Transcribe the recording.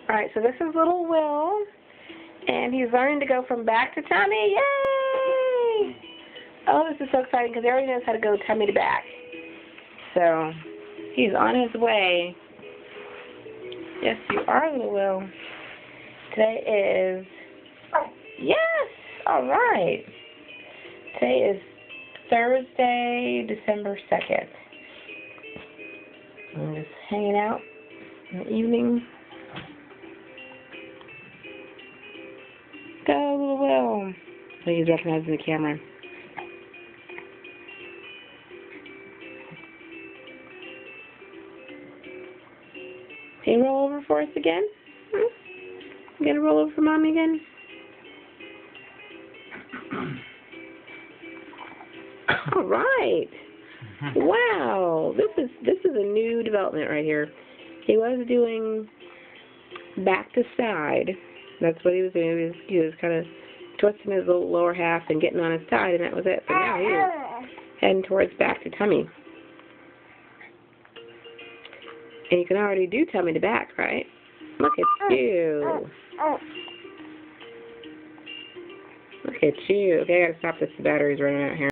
Alright, so this is little Will, and he's learning to go from back to tummy. Yay! Oh, this is so exciting because he already knows how to go tummy to back. So, he's on his way. Yes, you are, little Will. Today is... Yes! Alright. Today is Thursday, December 2nd. I'm just hanging out in the evening. Go, little Will. He's recognizing the camera. Can you roll over for us again? You gonna roll over for Mommy again? All right. Wow. This is a new development right here. He was doing back to side. That's what he was doing. He was kind of twisting his little lower half and getting on his side, and that was it. But now he is heading towards back to tummy. And you can already do tummy to back, right? Look at you. Look at you. Okay, I gotta stop this. The battery's running out here.